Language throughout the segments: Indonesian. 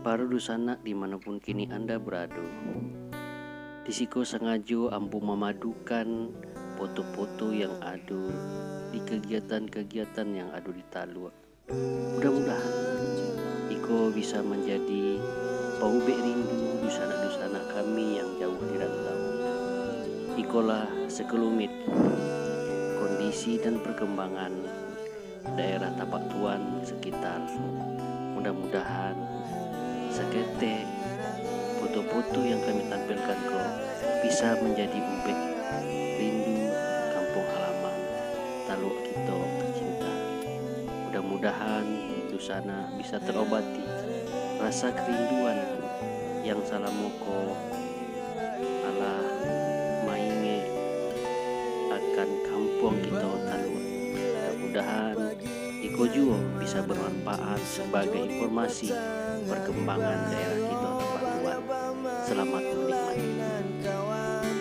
Para dusana dimanapun kini Anda berada, disiko sengaja ampu memadukan foto-foto yang ada di kegiatan-kegiatan yang ada di Talua. Mudah-mudahan Iko bisa menjadi paubek rindu dusana-dusana kami yang jauh di rantau. Ikolah sekelumit kondisi dan perkembangan daerah Tapak Tuan sekitar. Mudah-mudahan seketek foto-foto yang kami tampilkan kau bisa menjadi ubek rindu kampung halaman Taluk kita tercinta. Mudah-mudahan dusana bisa terobati rasa kerinduan yang salamoko ala mainge akan kampung kita Taluk. Mudah-mudahan Iko juga bisa bermanfaat sebagai informasi perkembangan daerah kita Tapak Tuan. Selamat menikmati.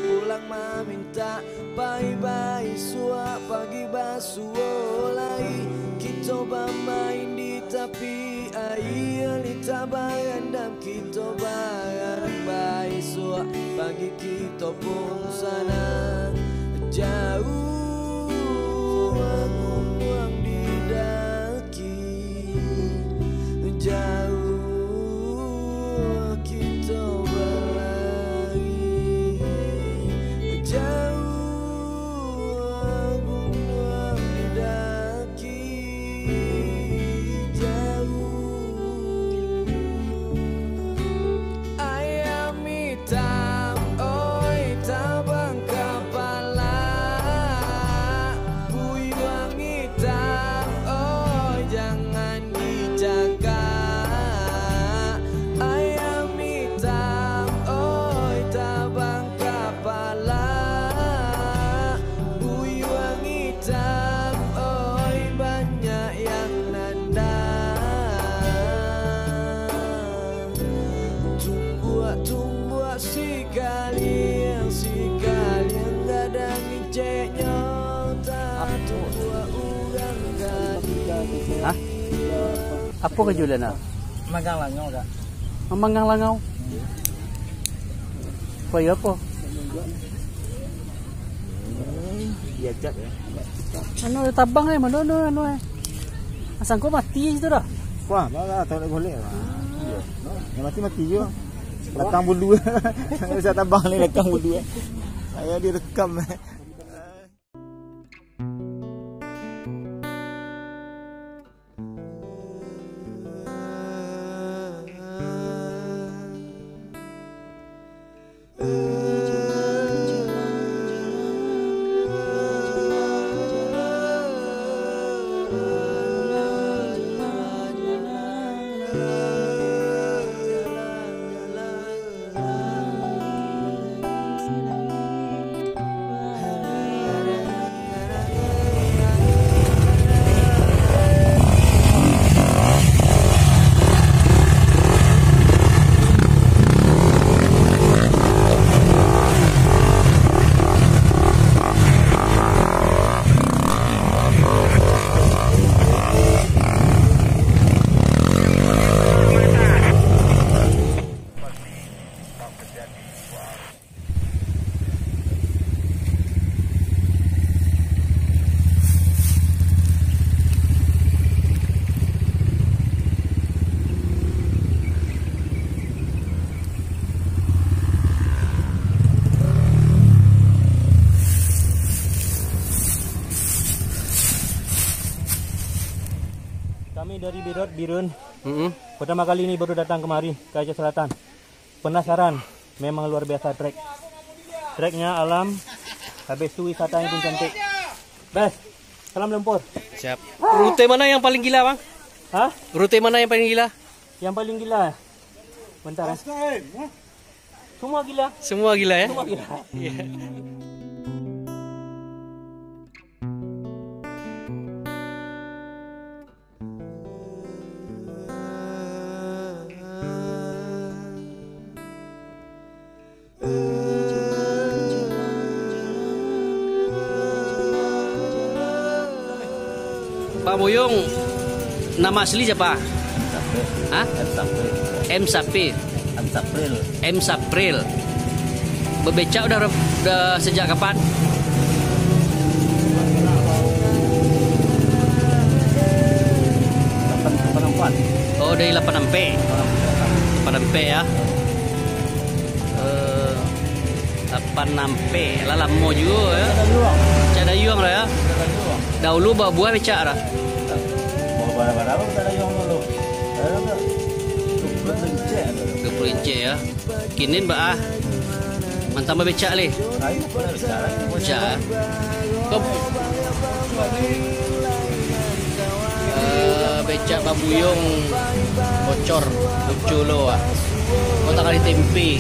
Pulang meminta bye-bye suap pagi basuolai kita bermain di tepi air lita barandam kita bareng bye suap pagi kita pun sana jauh gunung didaki jauh kita berlari jauh gunung didaki jauh ayam hitam oi tabang kepala buyuang hitam oi jangan dijaga ayam hitam oi tabang kepala buyuang hitam oi banyak yang nandang tumbuh sekali yang gadang ngeceknya tak tumbuh urang gading. Hah? Apa kejualan nak? Magang langau kak. Manggang langau. Apa ya apa? Diajak ya. Anu tabang mana anu. Asang kau mati itu dah. Wah, malah tahu nak golek. Iya. Yang mati juga. Lekang bulu. Saya tabang ni lekang bulu. Saya direkam. Kami dari Birun. Pertama kali ini baru datang kemari ke Aceh Selatan. Penasaran, memang luar biasa trek. Treknya alam, habis itu wisatanya pun cantik. Bes, salam lumpur. Siap. Rute mana yang paling gila, Bang? Hah? Rute mana yang paling gila? Yang paling gila? Bentar ya. Semua gila. Semua gila ya? Semua gila. Pak Boyong, nama asli siapa? Hah? M Sapril. M Sapril. Berbecak udah sejak kapan? Oh, dari 86P. 86P ya. 86P. Lah lama juga ya. Becak dayung lah ya. Dahulu bawa buah becak dah. Bawa 20 inci ya. Kinin mbak mantap becak leh. Becak. Becak babuyung bocor lucu lo ah. Kau tak kali tempe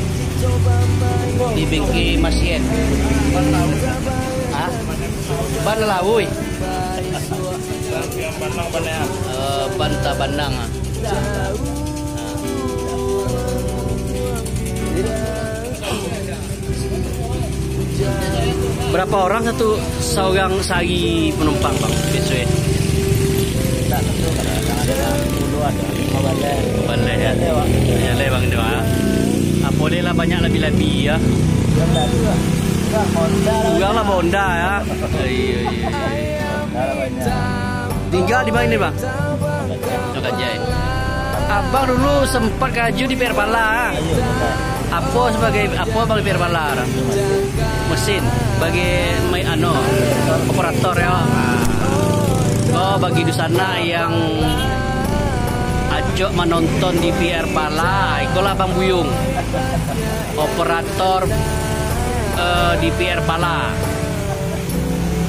di bengki Masien. Ah, ban lawui. Banta bandang ah. Berapa orang satu seorang sehari penumpang bang? Biasanya? Balai ya. Balai bang itu ah. Apa dia lah banyak lebih-lebih ya. Kurang lah Honda ya. Iya. Tinggal di mana ni bang? Kajai. Abang dulu sempat kerja di PR Pala. Apa bang di PR Pala? Mesin bagi operator ya. Oh, bagi di sana yang ajak menonton di PR Pala, itulah Bang Buyung, operator di PR Pala.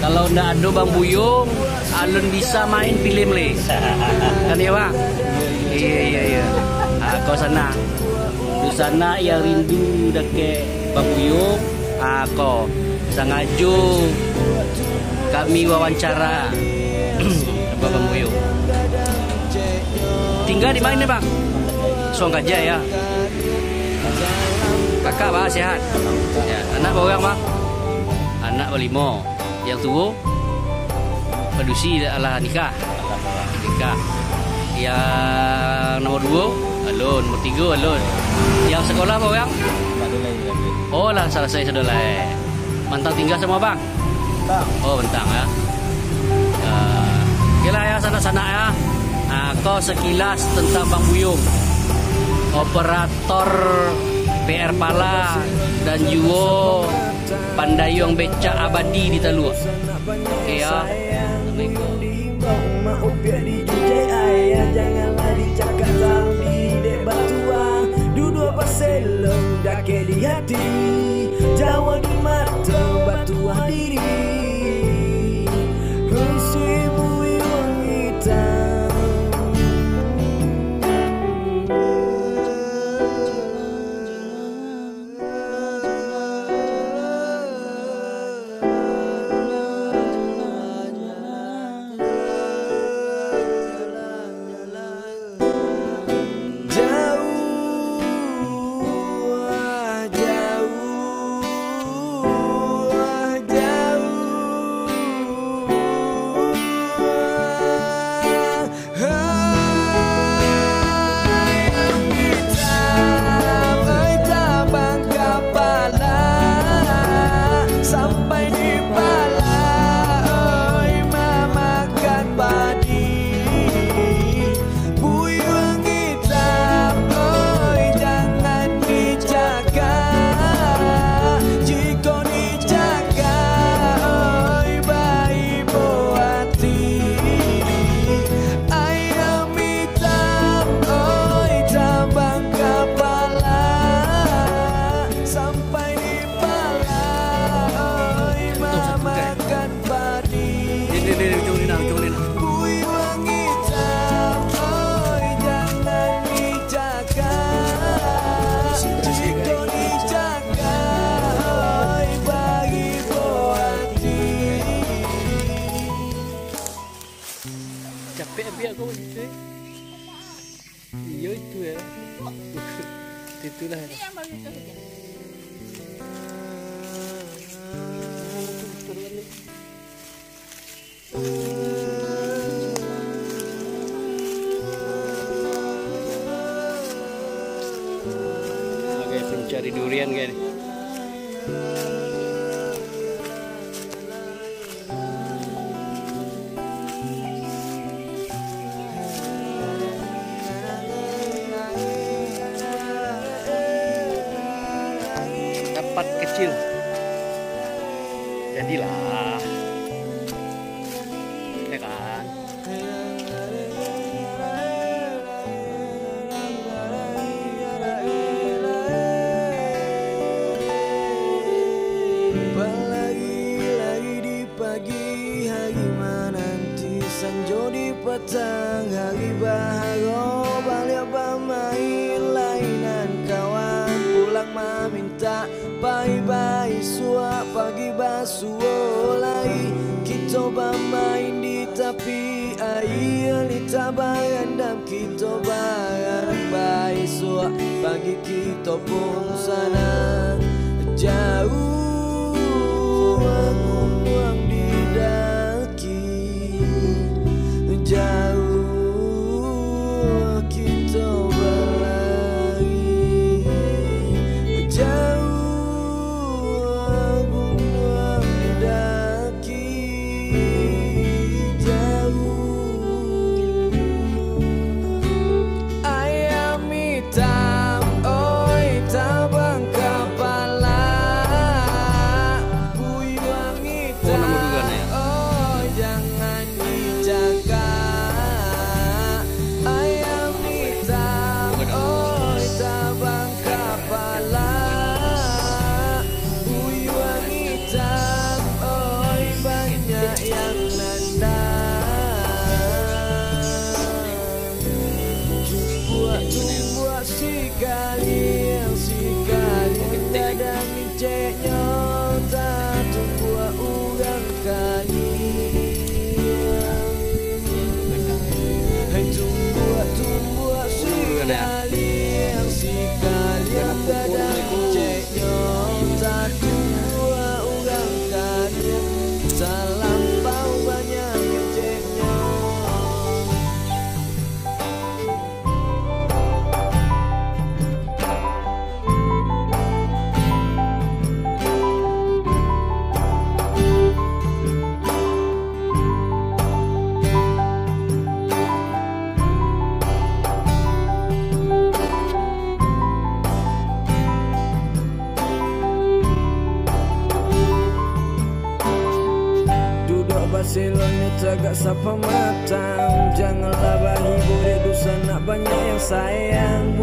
Kalau ndak ada Bang Buyung, alun bisa main film le. Kan ya bang? Iya. Kau sana, di sana yang rindu dake Bang Buyung, kau sangaju kami wawancara. Bang Buyung tinggal di mana bang? Suang Kajai ya. Kakak bang sehat ya. Anak berapa orang bang? Anak berlima. Yang tua Padusi adalah nikah. Yang nomor 2 alun. Nomor 3 alun. Yang sekolah berapa orang? Oh lah salah saya sudah lah. Mantap tinggal sama bang? Oh bentang ya. Okeylah ya sana-sana ya. Kau sekilas tentang Bang Buyung, operator PR Pala dan juga pandayung becak abadi di Talua. Okey ya. Janganlah dicakap sambil dek batuang. Duduk paselong dake di hati, Jawa di mata batuah diri. Capek aku gitu. Iya itu ya. Itulah. Ini yang baru itu saja. Cari durian kayak ini. Dapat kecil. Jadilah. Ya kan? Lagi di pagi hari menanti sanjo di petang hari bahagia balik bermain lainan kawan pulang meminta bye-bye suap pagi basuh lagi kita bermain di tepi air di tabaran dam kita barang bye suap pagi kita pun sana jauh gunung didaki jauh kita berlari jauh gunung didaki jauh ayam hitam oi tabang kepala Silonnya tagak sapa matang. Janganlah bahi boleh dosa nak banyak yang sayang.